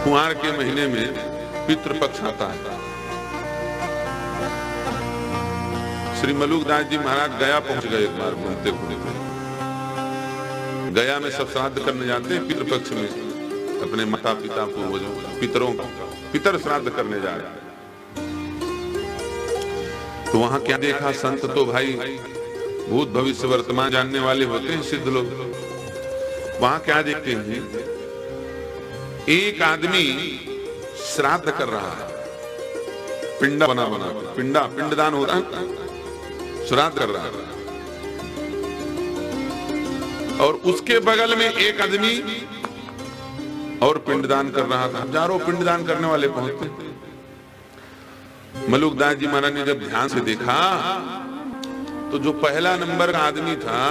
कुंवार के महीने में पितृपक्ष आता है। श्री मलुकदास जी महाराज गया पहुंच गए एक बार घूमते घूमते। गया में सब श्राद्ध करने जाते हैं पितृपक्ष में, अपने माता पिता पूर्वजों पितरों का पितर श्राद्ध करने जा रहे हैं। तो वहां क्या देखा, संत तो भाई भूत भविष्य वर्तमान जानने वाले होते हैं, सिद्ध लोग। वहां क्या देखते हैं, एक आदमी श्राद्ध कर रहा है, पिंडा बना बना के, पिंडदान होता है, श्राद्ध कर रहा है। और उसके बगल में एक आदमी और पिंडदान कर रहा था। हजारों पिंडदान करने वाले पहुंचते। मलुकदास जी महाराज ने जब ध्यान से देखा तो जो पहला नंबर का आदमी था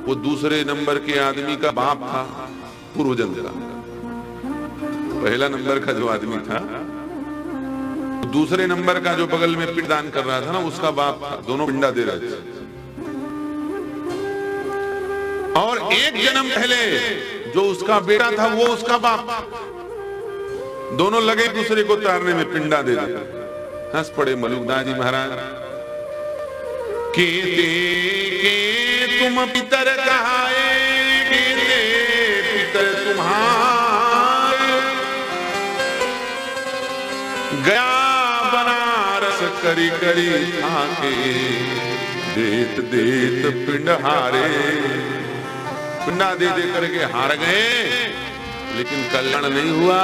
वो दूसरे नंबर के आदमी का बाप था, पूर्वजन्म का। पहला नंबर का जो आदमी था, दूसरे नंबर का जो बगल में पिंडदान कर रहा था ना, उसका बाप था। दोनों पिंडा दे रहे थे। और एक जन्म पहले जो उसका बेटा था वो उसका बाप। दोनों लगे दूसरे को तारने में, पिंडा दे रहे। हंस पड़े मलुकदास जी महाराज। के तुम पितर कहाए, पितर तुम्हारे, गया बनारस करी करी आके, देत देत पिंड हारे। पिंडा दे दे करके हार गए, लेकिन कल्याण नहीं हुआ।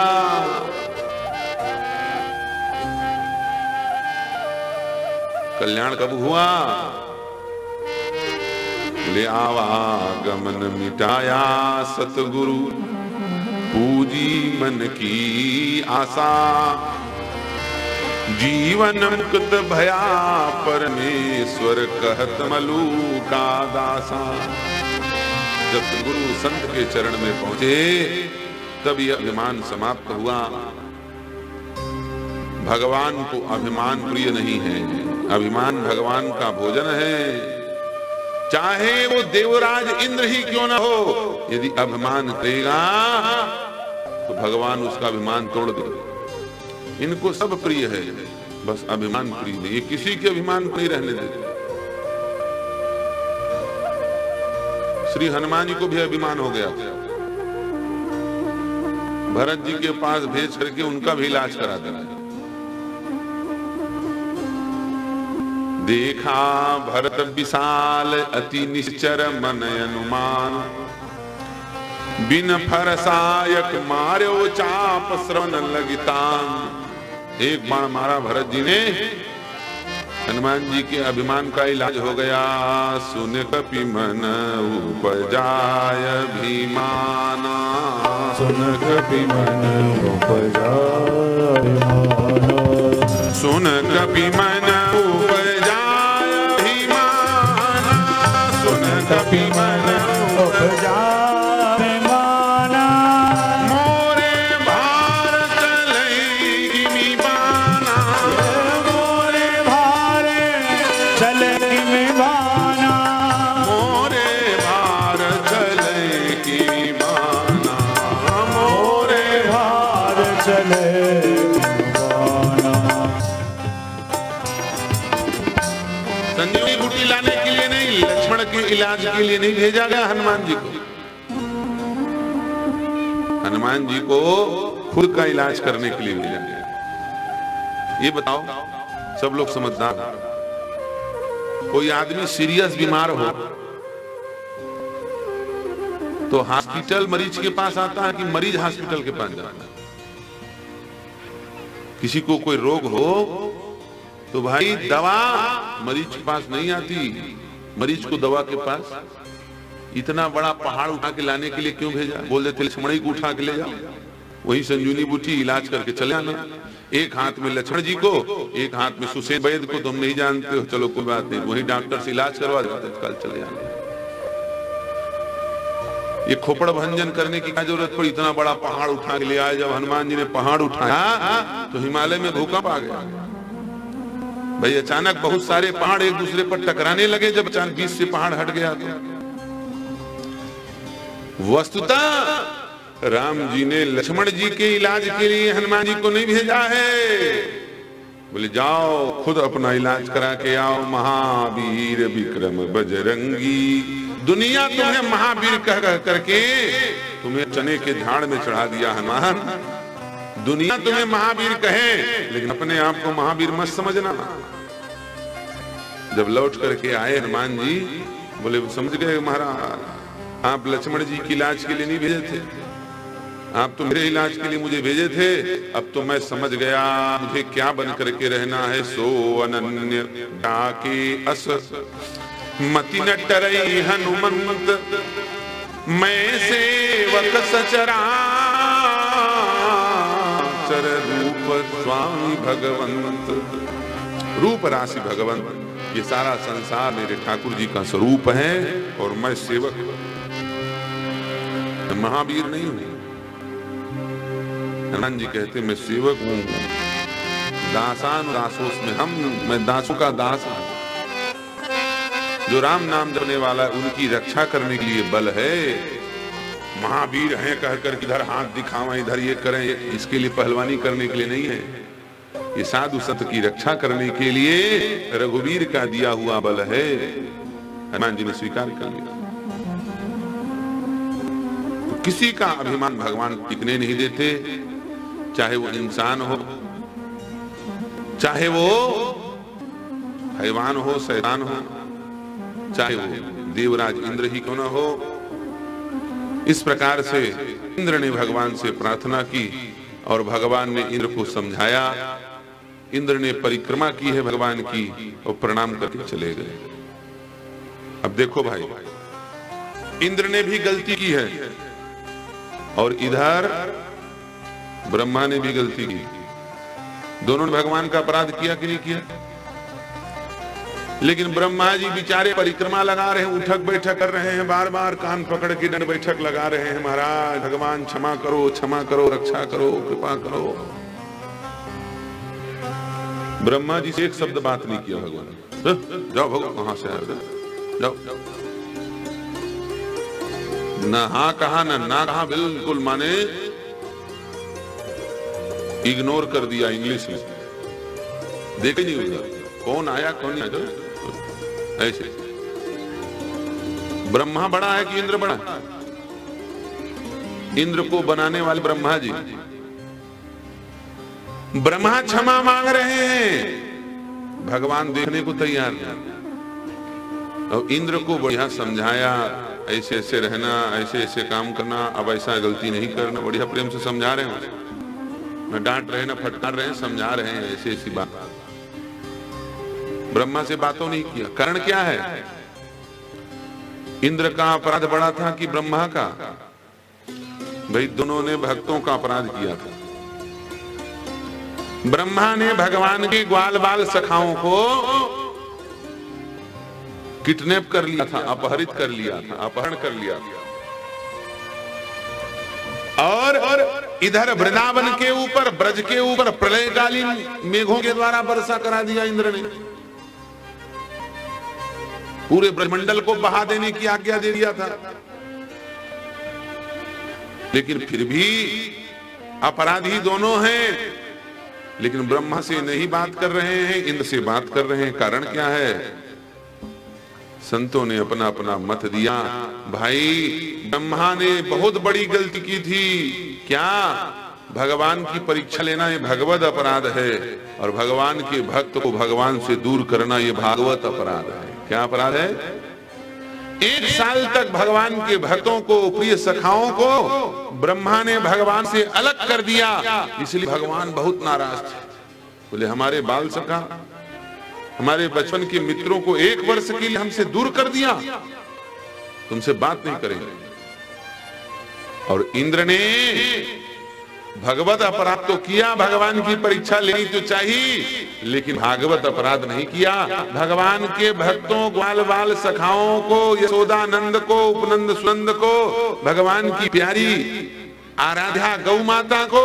कल्याण कब हुआ? ले आवागमन मिटाया सतगुरु, पूजी मन की आशा, जीवन मुक्त भया परमेश्वर कहत मलू का दासा। जब गुरु संत के चरण में पहुंचे तब यह अभिमान समाप्त हुआ। भगवान को अभिमान प्रिय नहीं है। अभिमान भगवान का भोजन है। चाहे वो देवराज इंद्र ही क्यों ना हो, यदि अभिमान करेगा तो भगवान उसका अभिमान तोड़ देगा। इनको सब प्रिय है, बस अभिमान प्रिय नहीं। ये किसी के अभिमान को नहीं रहने देते। श्री हनुमान जी को भी अभिमान हो गया, भरत जी के पास भेज करके उनका भी इलाज करा देना। देखा भरत विशाल अति निश्चर मन अनुमान, बिन फरसायक मार्यो चाप श्रवण लगितान। एक बाण मारा भरत जी ने, हनुमान जी के अभिमान का इलाज हो गया। सुन कपि मन उपजाय अभिमाना, सुन कपि मन उपजाय अभिमाना, सुन कपि मन कपि मन उपजाय अभिमाना। मोरे भारत लई बाना, मोरे भारत चले बाना, मोरे भारत लई बाना, मोरे भारत चले बाना। संजीवनी बूटी लाने के लिए नहीं, लक्ष्मण के इलाज के लिए नहीं भेजा गया हनुमान जी को। हनुमान जी को खुद का इलाज करने के लिए भेजा गया। ये बताओ, सब लोग समझदार, कोई आदमी सीरियस बीमार हो तो हॉस्पिटल मरीज के पास आता है कि मरीज हॉस्पिटल के पास जाता है? किसी को कोई रोग हो तो भाई दवा मरीज के पास नहीं आती, मरीज को दवा के पास। इतना बड़ा पहाड़ उठा के लाने के लिए क्यों भेजा? बोल देते लक्ष्मण ही को उठा के ले जाओ, वही संजीवनी बूटी इलाज करके चले आना। एक हाथ में लक्ष्मण जी को, एक हाथ में सुसेन वैद को तुम नहीं जानते हो, चलो कोई बात नहीं, वही डॉक्टर से इलाज करवा देते, कल चले आना। ये खोपड़ भंजन करने की क्या जरूरत पड़ी? इतना बड़ा पहाड़ उठा के ले आए। जब हनुमान जी ने पहाड़ उठाया तो हिमालय में भूकंप आ गया भाई। अचानक बहुत सारे पहाड़ एक दूसरे पर टकराने लगे। जब अचानक बीच से पहाड़ हट गया तो वस्तुतः राम जी ने लक्ष्मण जी के इलाज के लिए हनुमान जी को नहीं भेजा है। बोले जाओ खुद अपना इलाज करा के आओ, महावीर विक्रम बजरंगी। दुनिया तुम्हें महावीर कह करके तुम्हें चने के झाड़ में चढ़ा दिया हनुमान। दुनिया तुम्हें महावीर कहे, लेकिन अपने आप को महावीर मत समझना। जब लौट करके आए हनुमान जी, बोले समझ गए महाराज, आप लक्ष्मण जी के इलाज के लिए नहीं भेजे थे, आप तो मेरे इलाज के लिए मुझे भेजे थे। अब तो मैं समझ गया मुझे क्या बन करके रहना है। सो अनन्य डाके अस मति न टरई हनुमंत, मैं सेवक सचराचर रूप स्वामी भगवंत। रूप राशि भगवंत, ये सारा संसार मेरे ठाकुर जी का स्वरूप है और मैं सेवक, महावीर नहीं हूं। हनुमान जी कहते मैं सेवक हूं, दासान दासोस में हम, मैं दासों का दास हूं। जो राम नाम जपने वाला उनकी रक्षा करने के लिए बल है। महावीर हैं कहकर इधर हाथ दिखावें, इधर ये करें, इसके लिए पहलवानी करने के लिए नहीं है। ये साधु संत की रक्षा करने के लिए रघुवीर का दिया हुआ बल है। हनुमान जी ने स्वीकार कर लिया। तो किसी का अभिमान भगवान टिकने नहीं देते, चाहे वो इंसान हो, चाहे वो हैवान हो, शैतान हो, चाहे वो देवराज इंद्र ही क्यों न हो। इस प्रकार से इंद्र ने भगवान से प्रार्थना की और भगवान ने इंद्र को समझाया। इंद्र ने परिक्रमा की है भगवान की और प्रणाम करके चले गए। अब देखो भाई, इंद्र ने भी गलती की है और इधर ब्रह्मा ने भी गलती की। दोनों ने भगवान का अपराध किया कि नहीं किया? लेकिन ब्रह्मा जी बेचारे परिक्रमा लगा रहे हैं, उठक बैठक कर रहे हैं, बार बार कान पकड़ के दंड बैठक लगा रहे हैं, महाराज भगवान क्षमा करो, क्षमा करो, रक्षा करो, कृपा करो। ब्रह्मा जी से एक शब्द बात नहीं किया भगवान। जाओ भगवान, कहां से आए, जाओ। न हाँ कहा ना कहा, बिल्कुल माने इग्नोर कर दिया। इंग्लिश में देखे नहीं उधर कौन आया कौन नहीं आया। ऐसे ब्रह्मा बड़ा है कि इंद्र बड़ा? इंद्र को बनाने वाले ब्रह्मा जी। ब्रह्मा क्षमा मांग रहे हैं, भगवान देखने को तैयार नहीं। और इंद्र को बढ़िया समझाया, ऐसे ऐसे रहना, ऐसे ऐसे काम करना, अब ऐसा गलती नहीं करना। बढ़िया प्रेम से समझा रहे हैं, न डांट रहे, न फटकार रहे हैं, समझा रहे हैं ऐसी ऐसी बात। ब्रह्मा से बातों नहीं किया। कारण क्या है? इंद्र का अपराध बड़ा था कि ब्रह्मा का? भाई दोनों ने भक्तों का अपराध किया था। ब्रह्मा ने भगवान के ग्वाल बाल सखाओं को किडनैप कर लिया था, अपहरित कर लिया था, अपहरण कर लिया था। और इधर वृंदावन के ऊपर, ब्रज के ऊपर प्रलयकालीन मेघों के द्वारा वर्षा करा दिया इंद्र ने। पूरे ब्रह्मंडल को बहा देने की आज्ञा दे दिया था। लेकिन फिर भी अपराधी दोनों हैं। लेकिन ब्रह्मा से नहीं बात कर रहे हैं, इंद्र से बात कर रहे हैं। कारण क्या है? संतों ने अपना अपना मत दिया। भाई ब्रह्मा ने बहुत बड़ी गलती की थी। क्या? भगवान की परीक्षा लेना ये भगवत अपराध है, और भगवान के भक्त को भगवान से दूर करना ये भागवत अपराध है। क्या अपराध है? 1 साल तक भगवान के भक्तों को, प्रिय सखाओं को ब्रह्मा ने भगवान से अलग कर दिया। इसलिए भगवान बहुत नाराज थे। बोले हमारे बाल सखा, हमारे बचपन के मित्रों को 1 वर्ष के लिए हमसे दूर कर दिया, तुमसे बात नहीं करेंगे। और इंद्र ने भगवत अपराध तो किया, भगवान की परीक्षा लेनी तो चाहिए, लेकिन भागवत अपराध नहीं किया। भगवान के भक्तों, ग्वाल बाल सखाओं को, यशोदानंद को, उपनंद सुनंद को, भगवान की प्यारी आराध्या गौ माता को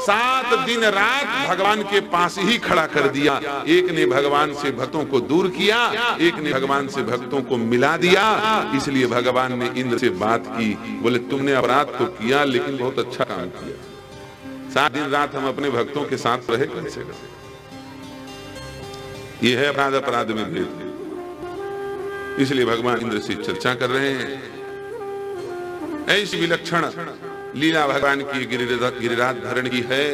7 दिन रात भगवान के पास ही खड़ा कर दिया। एक ने भगवान से भक्तों को दूर किया, एक ने भगवान से भक्तों को मिला दिया। इसलिए भगवान ने इंद्र से बात की, बोले तुमने अपराध तो किया लेकिन बहुत अच्छा काम किया। 7 दिन रात हम अपने भक्तों के साथ रहे कैसे? यह है अपराध में भेद। इसलिए भगवान इंद्र से चर्चा कर रहे हैं। ऐसी विलक्षण लीला भगवान की गिरिराज धरण की है